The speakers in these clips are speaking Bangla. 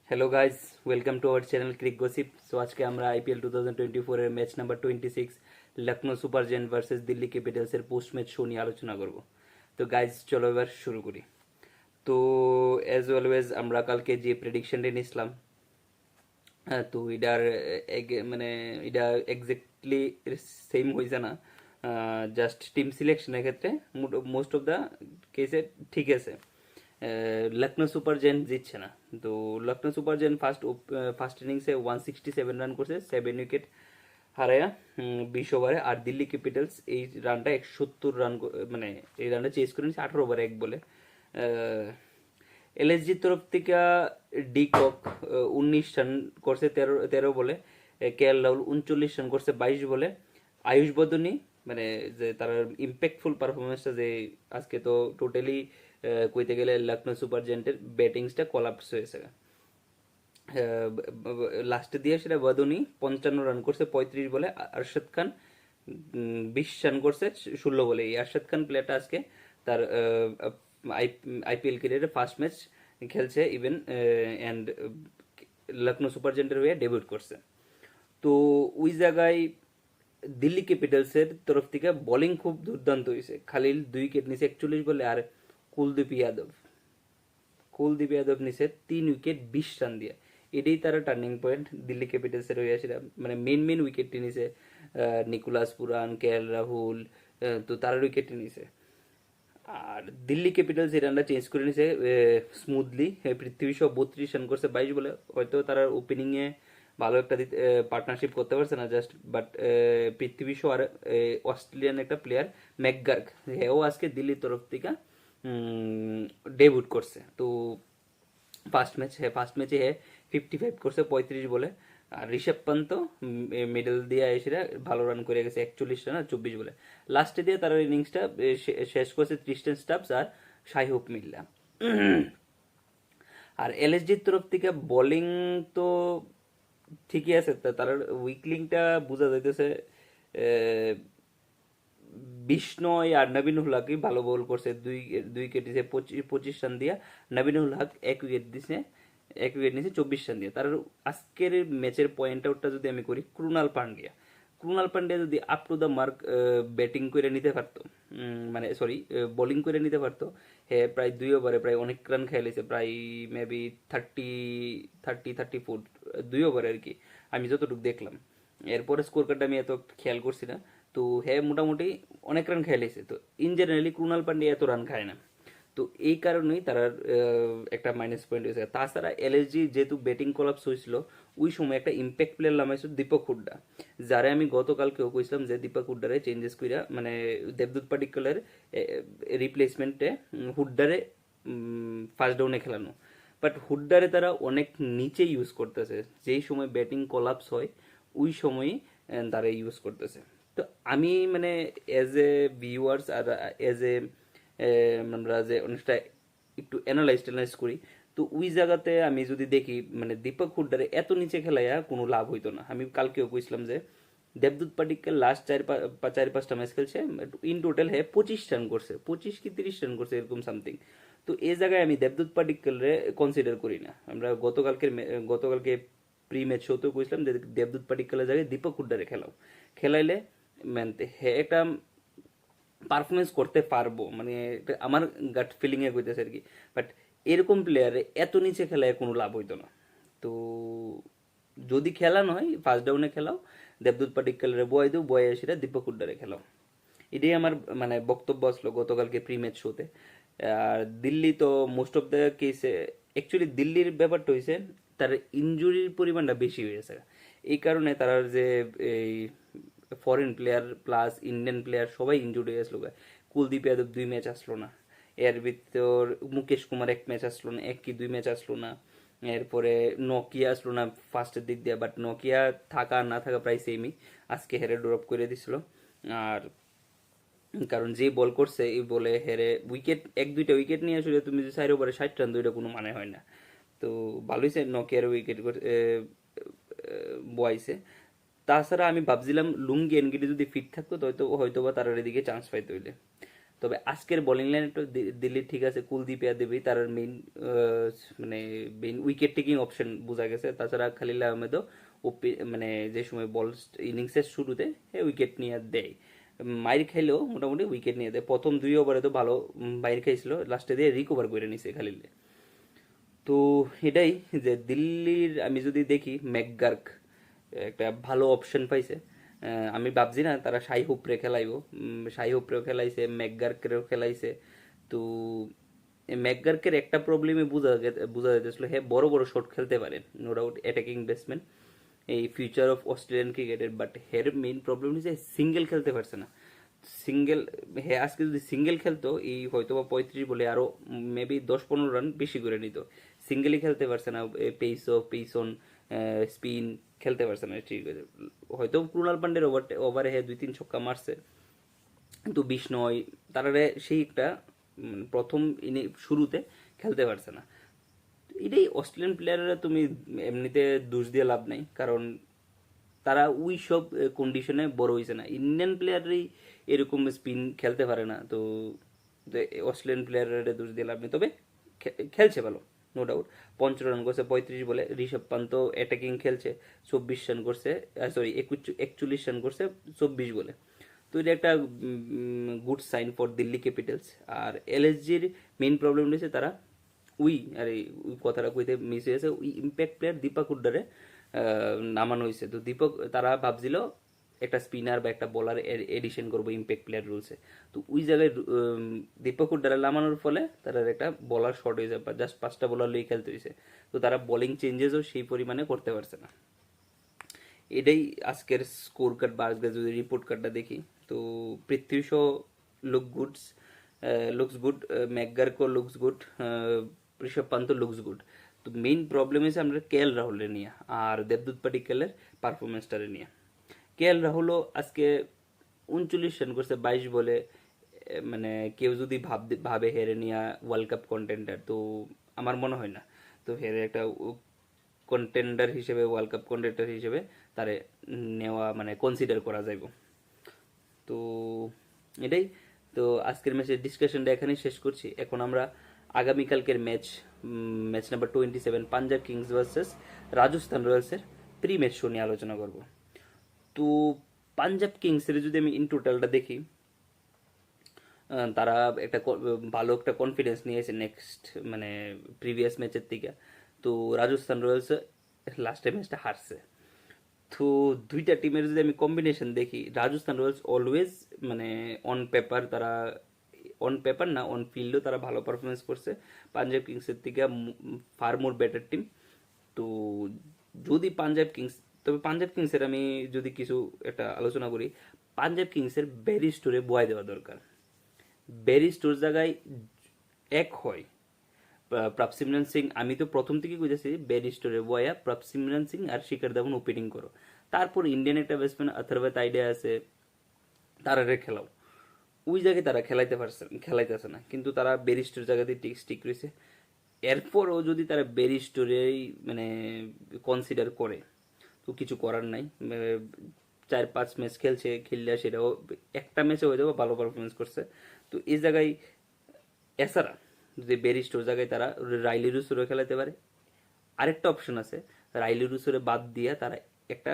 Hello guys, welcome to our channel Crick Gossip. So আজকে আমরা আইপিএল 2024 এর match number 26 Lucknow super giant versus Delhi ক্যাপিটালসের পোস্ট ম্যাচ শো নিয়ে আলোচনা করব। তো গাইস চলো এবার শুরু করি। তো অ্যাজ অলওয়েজ আমরা কালকে যে প্রেডিকশনটা নিয়েছিলাম, তো এটার মানে এটা এক্স্যাক্টলি সেম হয়েছে না। জাস্ট টিম সিলেকশনের ক্ষেত্রে মোস্ট অফ দ্য কেসে ঠিক আছে। লখনৌ সুপার জায়ান্ট জিতছে না। তো লখনৌ সুপার জায়ান্ট ফার্স্ট ইনিংসে 167 রান করছে, 7 উইকেট হারায়া 20 ওভারে। আর দিল্লি ক্যাপিটালস এই রানটা 170 রান, মানে এই রানটা চেস করে নিচ্ছে 18 ওভারে 1 বলে। এলএসজির তরফ থেকে ডি কক 19 রান করছে 13 বলে। কে এল রাহুল 39 রান করছে 22 বলে। আয়ুষ বদনি মানে যে তার ইম্প্যাক্টফুল পারফরমেন্সটা যে আজকে তো টোটালি কইতে গেলে লখনৌ সুপার জায়ান্টের ব্যাটিংসটা কলাপস হয়েছে। লাস্টে দিয়ে সেটা বদনি 55 রান করছে 35 বলে। আরশাদ খান 20 রান করছে 16 বলে। এই আরশাদ খান প্লেয়ারটা আজকে তার আইপিএল ক্যারিয়ারে ফার্স্ট ম্যাচ খেলছে ইভেন, অ্যান্ড লখনৌ সুপার জায়ান্টের হয়ে ডেবিউট করছে। তো ওই জায়গায় দিল্লি ক্যাপিটালসের তরফ থেকে বোলিং খুব দুর্দান্ত হয়েছে। খালিল 2 উইকেট নিছে 41 বলে। আর কুলদীপ যাদব কুলদীপ যাদব নিছে 3 উইকেট 20 রান দিয়ে। এটাই তারা টার্নিং পয়েন্ট দিল্লি ক্যাপিটালসের হয়ে আসে। মানে মেন উইকেটটি নিছে নিকোলাস পুরান, কে এল রাহুল, তো তার উইকেটটি নিছে। আর দিল্লি ক্যাপিটালস এই রানটা চেঞ্জ করে নিছে স্মুথলি। পৃথ্বী শো 32 রান করছে 22 বলে। হয়তো তারা ওপেনিং এ ভালো একটা পার্টনারশিপ করতে পারছে না জাস্ট, বাট পৃথ্বী শো আর অস্ট্রেলিয়ান একটা প্লেয়ার ম্যাকগার্ক, হেও আজকে দিল্লির তরফ থেকে ডেবিউট করছে। তো ফার্স্ট ম্যাচে হে 55 করছে 35 বলে। আর ঋষভ পান্ত মিডল দিয়ে এসে ভালো রান করে গেছে 41 রান আর 24 বলে। লাস্টে দিয়ে তার ইনিংসটা শেষ করছে তৃষ্টেন স্টাবস আর শাইহুব মিল্লা। আর এলএসজির তরফ থেকে বোলিং তো ঠিকই আছে, তার উইকলিংটা বোঝা যাইতেছে। বিষ্ণয় আর নবীনুল হক ভালো বল করছে, দুই দুই উইকেট দিছে 25 রান দিয়া। নবীনুল হক 1 উইকেট দিছে, 1 উইকেট নিয়েছে 24 রান দিয়ে। তার আজকের ম্যাচের পয়েন্ট আউটটা যদি আমি করি, ক্রুনাল পান্ডিয়া যদি up to the mark batting করে নিতে পারতো, মানে সরি বোলিং করে নিতে পারতো, হ্যাঁ প্রায় 2 ওভারে প্রায় অনেক রান খেলেছে, প্রায় মেবি 30-34 2 ওভারে আর কি, আমি যতটুকু দেখলাম। এরপরে স্কোর কার্ডটা আমি এত খেয়াল করছি না। তো হ্যাঁ মোটামুটি অনেক রান খেলেছে। তো ইন জেনারেলি ক্রুনাল পান্ডিয়া এত রান খায় না। তো এই কারণেই তার একটা মাইনাস পয়েন্ট হয়েছে। তাছাড়া এলএসজি যেহেতু ব্যাটিং কোলাপস হয়েছিল, ওই সময় একটা ইম্প্যাক্ট প্লেয়ার নাম হয়েছিল দীপক হুড্ডা, যারা আমি গতকালকেও কইছিলাম যে দীপক হুড্ডারে চেঞ্জেস কইরা মানে দেবদূত পাটিক্কলের রিপ্লেসমেন্টে হুড্ডারে ফার্স্ট ডাউনে খেলানো। বাট হুড্ডারে তারা অনেক নিচে ইউজ করতেছে, যেই সময় ব্যাটিং কোলাপস হয় ওই সময়ই তারা ইউজ করতেছে। তো আমি মানে এজ এ ভিউয়ার্স আর এজ এ আমরা যে অনেকটা একটু অ্যানালাইজ করি, তো ওই জায়গাতে আমি যদি দেখি মানে দীপক হুড্ডারে এত নিচে খেলাইয়া কোনো লাভ হইতো না। আমি কালকেও কইছিলাম যে দেবদূত পাটিক্কর লাস্ট 4-5টা ম্যাচ খেলছে, ইন টোটাল হ্যাঁ 25 রান করছে, 25 কি 30 রান করছে এরকম সামথিং। তো এই জায়গায় আমি দেবদূত পাটিক্করে কনসিডার করি না। আমরা গতকালকে প্রি ম্যাচ শোতেও কইছিলাম যে দেবদূত পাটিক্করের জায়গায় দীপক হুড্ডারে খেলাইলে মানে হ্যাঁ একটা পারফরমেন্স করতে পারবো, মানে আমার গাট ফিলিং এ কইতেছে আর কি। বাট এরকম প্লেয়ারে এত নিচে খেলায় কোনো লাভ হইতো না। তো যদি খেলানো হয় ফার্স্ট ডাউনে খেলাও, দেবদূত পাটিক্কলের বয় দেও, বয়ে সেটা দীপক হুড্ডারে খেলাও। এটাই আমার মানে বক্তব্য আসলো গতকালকে প্রি ম্যাচ শোতে। আর দিল্লি তো মোস্ট অফ দ্য কেসে অ্যাকচুয়ালি দিল্লির ব্যাপারটা হয়েছে তার ইনজুরির পরিমাণটা বেশি হয়েছে। এই কারণে তারা যে এই foreign player plus Indian player সবাই ইনজুর্ড হয়ে আসলো। কুলদীপ যাদব 2 ম্যাচ আসলো না। এর ভিতর মুকেশ কুমার 1 ম্যাচ আসলো না, 1 কি 2 ম্যাচ আসলো না। এরপরে নকিয়া আসলো না ফার্স্টের দিক দিয়ে, বাট নকিয়া থাকা আর না থাকা প্রায় সেমই, আজকে হেরে ড্রপ করে দিছিল। আর কারণ যে বল করছে এই বলে হেরে উইকেট 1-2টা উইকেট নিয়ে আসলে তুমি যে 4 ওভারে 60 রান দুইটা কোনো মানে হয় না। তো ভালোই সে নকিয়ার উইকেট বয়াইছে। তাছাড়া আমি ভাবছিলাম লুঙ্গি এনগিডি যদি ফিট থাকতো তো হয়তো বা তারার এদিকে চান্স পাইতে হইলে। তবে আজকের বোলিং লাইন একটু দিল্লি ঠিক আছে, কুলদীপ যাদবই তার মেইন মানে মেইন উইকেট টেকিং অপশন বোঝা গেছে। তাছাড়া খালিল আহমেদও মানে যে সময় বল ইনিংসের শুরুতে উইকেট নিয়ে দেয়, মাইর খাইলেও মোটামুটি উইকেট নিয়ে দেয়। প্রথম 2 ওভারে তো ভালো মাইর খাইছিল, লাস্টে দিয়ে রিকভার করে নিছে খালিল। তো এটাই যে দিল্লির আমি যদি দেখি ম্যাকগার্ক একটা ভালো অপশন পাইছে। আমি ভাবছি না তারা শাই হোপরে খেলাইব, শাই হোপরেও খেলাইছে, ম্যাকগার্কেরও খেলাইছে। তো এই ম্যাকগার্কের একটা প্রবলেমে বোঝা যাচ্ছিল, হ্যাঁ বড় বড় শট খেলতে পারেন, নো ডাউট অ্যাটাকিং ব্যাটসম্যান, এই ফিউচার অফ অস্ট্রেলিয়ান ক্রিকেটের। বাট হের মেইন প্রবলেম হচ্ছে সিঙ্গেল খেলতে পারছে না। সিঙ্গেল, হ্যাঁ আজকে যদি সিঙ্গেল খেলতো এই হয়তো বা 35 বলে আরো মেবি 10-15 রান বেশি করে নিত। সিঙ্গেলই খেলতে পারছে না, পেস অফ পেসন স্পিন খেলতে পারছে না ঠিক আছে। হয়তো ক্রুনাল পান্ডের ওভারে হ্যাঁ 2-3 ছক্কা মারছে, কিন্তু বিষ্ণয় তারা সেই একটা প্রথম শুরুতে খেলতে পারছে না। এটাই অস্ট্রেলিয়ান প্লেয়াররা তুমি এমনিতে দোষ দিয়ে লাভ নাই, কারণ তারা ওই সব কন্ডিশনে বড় হয়েছে না। ইন্ডিয়ান প্লেয়াররাই এরকম স্পিন খেলতে পারে না, তো অস্ট্রেলিয়ান প্লেয়াররা দোষ দিয়ে লাভ নেই। তবে খেলছে ভালো, নো ডাউট। 55 রান করছে 35 বলে। ঋষভ পান্ত অ্যাটাকিং খেলছে, 24 রান করছে, সরি 41 রান করছে 24 বলে। তো এটা একটা good sign for Delhi Capitals. আর এলএসজির মেইন প্রবলেম রয়েছে তারা আরে ওই কথাটা কইতে মিস হয়েছে, ওই ইম্প্যাক্ট প্লেয়ার দীপক হুড্ডারে নামানো হয়েছে। তো দীপক তারা ভাবছিল একটা স্পিনার বা একটা বোলার এডিশন করবো ইম্প্যাক্ট প্লেয়ার রুলসে। তো ওই জায়গায় দীপক হুড্ডারে নামানোর ফলে তারা একটা বলার শর্ট হয়ে যায়, জাস্ট 5টা বোলার লিয়ে খেলতে হয়েছে। তো তারা বোলিং চেঞ্জেসও সেই পরিমাণে করতে পারছে না। এটাই আজকের স্কোর কার্ড বা আজকে যদি রিপোর্ট কার্ডটা দেখি, তো Prithvi Shaw looks good, McGurk looks good, Rishabh Pant looks good. তো মেইন প্রবলেম হচ্ছে আমরা কেএল রাহুলের নিয়ে আর দেবদূত পাটিক্কালের পারফরমেন্সটারে নিয়ে। কেএল রাহুলও আজকে 39 রান করছে 22 বলে। মানে কেউ যদি ভাবে হেরে নিয়ে ওয়ার্ল্ড কাপ কন্টেন্ডার, তো আমার মনে হয় না। তো হেরে একটা কন্টেন্ডার হিসেবে, ওয়ার্ল্ড কাপ কন্টেন্ডার হিসেবে তারে নেওয়া মানে কনসিডার করা যাইব। তো এটাই। তো আজকের ম্যাচের ডিসকাশনটা এখানেই শেষ করছি। এখন আমরা আগামীকালকের match number 27 Punjab Kings versus Rajasthan রয়্যালসের প্রি ম্যাচ শো নিয়ে আলোচনা করব। তো পাঞ্জাব কিংসের যদি আমি ইন টোটালটা দেখি, তারা একটা ভালো একটা কনফিডেন্স নিয়েছে নেক্সট মানে প্রিভিয়াস ম্যাচের থেকে। তো রাজস্থান রয়্যালস লাস্টের ম্যাচটা হারছে। তো দুইটা টিমের যদি আমি কম্বিনেশন দেখি, রাজস্থান রয়্যালস অলওয়েজ মানে অন পেপার না অন ফিল্ডও তারা ভালো পারফরমেন্স করছে পাঞ্জাব কিংসের থেকে ফার মোর বেটার টিম। তো যদি তবে পাঞ্জাব কিংসের আমি যদি কিছু একটা আলোচনা করি, পাঞ্জাব কিংসের ব্যারিস্টোরে বয় দেওয়া দরকার। ব্যারিস্টোর জায়গায় এক হয় প্রভসিমরন সিং। আমি তো প্রথম থেকে কইতেছি ব্যারিস্টোরে বয়া প্রভসিমরন সিং আর শিখর ধাওয়ান ওপেনিং করো, তারপর ইন্ডিয়ান একটা ব্যাটসম্যান অথর্ব তাইডে আছে, তারা খেলাও। ওই জায়গায় তারা খেলাইতেছে না, কিন্তু তারা ব্যারিস্টোর জায়গাতে স্টিক রয়েছে। এরপরও যদি তারা ব্যারিস্টোরেই মানে কনসিডার করে, তো কিছু করার নাই। 4-5 ম্যাচ খেললে সেটাও একটা ম্যাচে হয়ে যাবে ভালো পারফরমেন্স করছে। তো এই জায়গায় এছাড়া যদি ব্যারিস্টোর জায়গায় তারা রাইলি রুসুরও খেলাতে পারে। আরেকটা অপশন আছে, রাইলি রুসুরে বাদ দিয়ে তারা একটা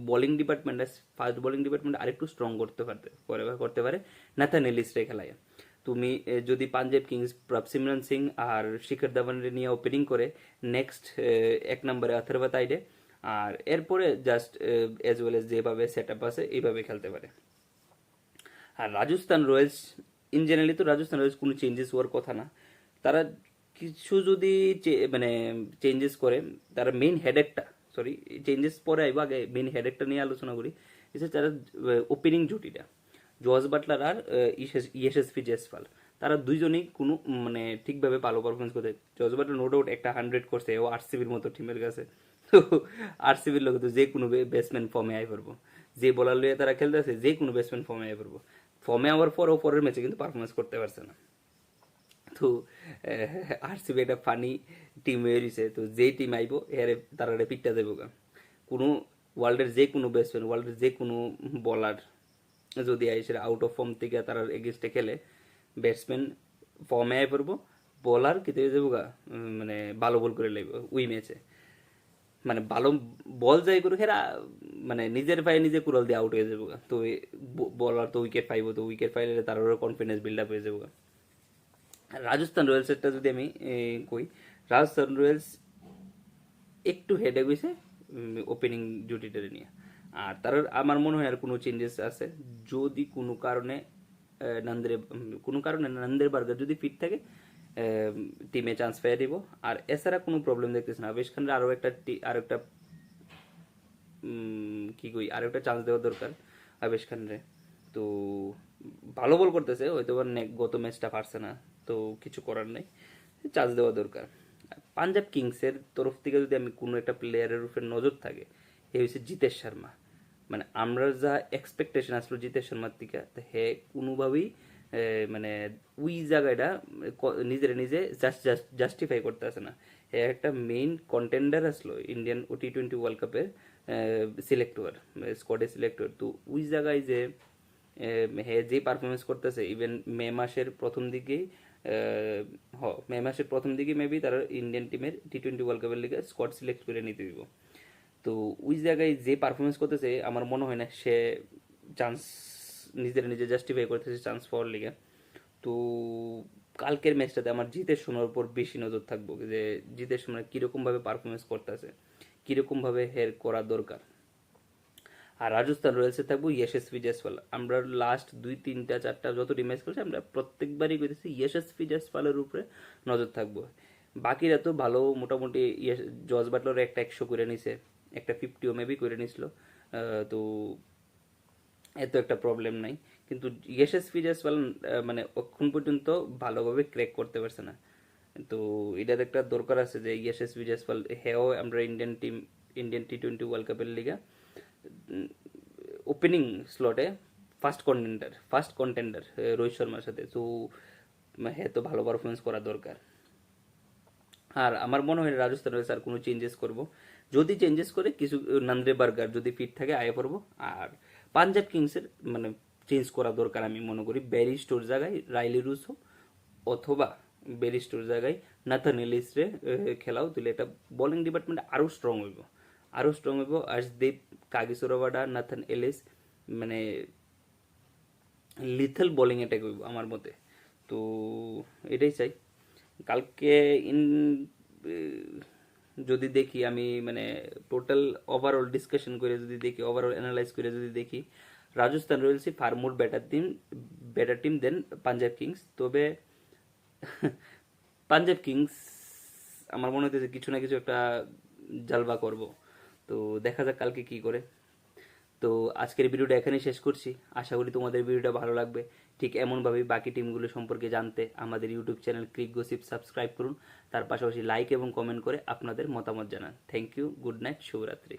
bowling department, fast bowling department আরেকটু স্ট্রং করতে পারে নাথান এলিসরে খেলায়। তুমি যদি পাঞ্জাব কিংস প্রভসিমরন সিং আর শিখর ধাওয়ানের নিয়ে ওপেনিং করে, নেক্সট 1 নম্বরে অথর্ব তাইডে, আর এরপরে জাস্ট এজ ওয়েল এজ যেভাবে সেট আপ আছে এইভাবে খেলতে পারে। আর রাজস্থান রয়্যালস ইন জেনারেলি, তো রাজস্থান রয়্যালস কোনো চেঞ্জেস হওয়ার কথা না। তারা কিছু যদি মানে চেঞ্জেস করে, তারা মেইন হেডেকটা, সরি চেঞ্জেস পরে আইব, আগে মেইন হেডেকটা নিয়ে আলোচনা করি। তারা ওপেনিং জুটিটা জস বাটলার আর ইএসএসপি জেসপাল, তারা দুইজনেই কোনো মানে ঠিকভাবে ভালো পারফরমেন্স করতে। জস বাটলার নো ডাউট একটা 100 করছে, ও আরসিবির মতো টিমের কাছে। তো আরসিবির লোক তো যে কোনো ব্যাটসম্যান ফর্মে আই পারবো, যে বোলার লইয়ে তারা খেলতেছে যে কোনো ব্যাটসম্যান ফর্মে আই পারবো। ফর্মে আবার পরও পরের ম্যাচে কিন্তু পারফরমেন্স করতে পারছে না। তো আরসিবি একটা ফানি টিম হয়ে রয়েছে, তো যেই টিম আইব এরে তারা পিকটা দেবো গা। কোনো ওয়ার্ল্ডের যে কোনো ব্যাটসম্যান, ওয়ার্ল্ডের যে কোনো বলার যদি আই সেটা আউট অফ ফর্ম থেকে তারা এগেনস্টে খেলে, ব্যাটসম্যান ফর্মে আয় পড়বো, বলার কেটে যাবো গা, মানে ভালো বল করে লাগবে ওই ম্যাচে, মানে ভালো বল যাই করে খেরা, মানে নিজের পায়ে নিজে কুড়াল দিয়ে আউট হয়ে যাবো গা। তো বলার তো উইকেট পাইবো, তো উইকেট পাইলে তার কনফিডেন্স বিল্ড আপ হয়ে যাবো গা। রাজস্থান রয়্যালসেরটা যদি আমি কই, রাজস্থান রয়্যালস একটু হেডে গেছে ওপেনিং জুটিটারে নিয়ে। আর তার আমার মনে হয় আর কোনো চেঞ্জেস আছে, যদি কোনো কারণে নন্দের বার্গার যদি ফিট থাকে টিমে চান্স পেয়ে দিব। আর এছাড়া কোনো প্রবলেম দেখতেছি না। আবেশ খানের আরো একটা কি কই, আরো একটা চান্স দেওয়া দরকার আবেশ খানরে। তো ভালো বল করতেছে, হয়তো বা গত ম্যাচটা পারছে না, তো কিছু করার নেই, চান্স দেওয়া দরকার। পাঞ্জাব কিংসের তরফ থেকে যদি আমি কোনো একটা প্লেয়ারের উপরে নজর থাকে, এ হচ্ছে জিতেশ শর্মা। মানে আমরা যা এক্সপেকটেশন আসলো জিতেশ শর্মার থেকে, হে কোনোভাবেই মানে ওই জায়গাটা নিজের নিজে জাস্টিফাই করতে আসে না। হে একটা মেইন কন্টেন্ডার আসলো ইন্ডিয়ান টি-20 ওয়ার্ল্ড কাপের সিলেক্টর, স্কোয়াডে সিলেক্টর। তো ওই জায়গায় যে হে যে পারফরমেন্স করতেছে, ইভেন মে মাসের প্রথম দিকে মেবি তারা ইন্ডিয়ান টিমের টি-20 ওয়ার্ল্ড কাপের লিগে স্কোয়াড সিলেক্ট করে নিতে দিব। তো ওই জায়গায় যে পারফরমেন্স করতেছে, আমার মনে হয় না সে চান্স নিজের নিজে জাস্টিফাই করতেছে চান্স পাওয়ার লিগে। তো কালকের ম্যাচটাতে আমার জিতের সময়ের উপর বেশি নজর থাকবো, যে জিতের সময় কীরকমভাবে পারফরমেন্স করতেছে, কীরকমভাবে হের করা দরকার। আর রাজস্থান রয়্যালসে থাকবো ইয়শস্বী জয়সওয়াল। আমরা লাস্ট 2 3 4 যতটি ম্যাচ করেছি, আমরা প্রত্যেকবারই করেছি ইয়শস্বী জয়সওয়ালের উপরে নজর থাকবো। বাকিরা তো ভালো মোটামুটি, জস বাটলার একটা 100 করে নিছে, একটা 50ও মেবি করে নিছিল। তো এত একটা প্রবলেম নাই, কিন্তু ইয়শস্বী জয়সওয়াল মানে এখন পর্যন্ত ভালোভাবে ক্র্যাক করতে পারছে না। তো এটার একটা দরকার আছে যে ইয়শস্বী জয়সওয়াল হেও আমরা ইন্ডিয়ান টি-20 ওয়ার্ল্ড কাপের লিগা ওপেনিং স্লটে ফার্স্ট কন্টেন্ডার রোহিত শর্মার সাথে। তো হ্যাঁ, তো ভালো পারফরমেন্স করা দরকার। আর আমার মনে হয় রাজস্থান রয়্যালস আর কোনো চেঞ্জেস করব, যদি চেঞ্জেস করে কিছু নান্দ্রে বার্গার যদি ফিট থাকে আয় পড়বো। আর পাঞ্জাব কিংসের মানে চেঞ্জ করা দরকার আমি মনে করি, ব্যারিস্টোর জায়গায় রাইলি রুসো, অথবা ব্যারিস্টোর জায়গায় নাথান এলিসরে খেলাও দিলে এটা বোলিং ডিপার্টমেন্ট আরও স্ট্রং হইব। আর্শদীপ, কাগিসোরাবাডা, নাথান এলিস, মানে লিথল বোলিং অ্যাটাক হইব আমার মতে। তো এটাই চাই কালকে। ইন যদি দেখি আমি, মানে টোটাল ওভারঅল ডিসকাশন করে যদি দেখি, ওভারঅল অ্যানালাইজ করে যদি দেখি, রাজস্থান রয়্যালসই far more better team than Punjab Kings. তবে পাঞ্জাব কিংস আমার মনে হচ্ছে কিছু না কিছু একটা জালবা করব। তো দেখা যাক কালকে কি করে। তো আজকের ভিডিওটা এখানেই শেষ করছি। আশা করি তোমাদের ভিডিওটা ভালো লাগবে। ঠিক এমনভাবেই বাকি টিমগুলো সম্পর্কে জানতে আমাদের YouTube channel Crick gossip subscribe করুন। তার পাশাপাশি লাইক এবং কমেন্ট করে আপনাদের মতামত জানান। থ্যাংক ইউ, গুড নাইট, শুভরাত্রি।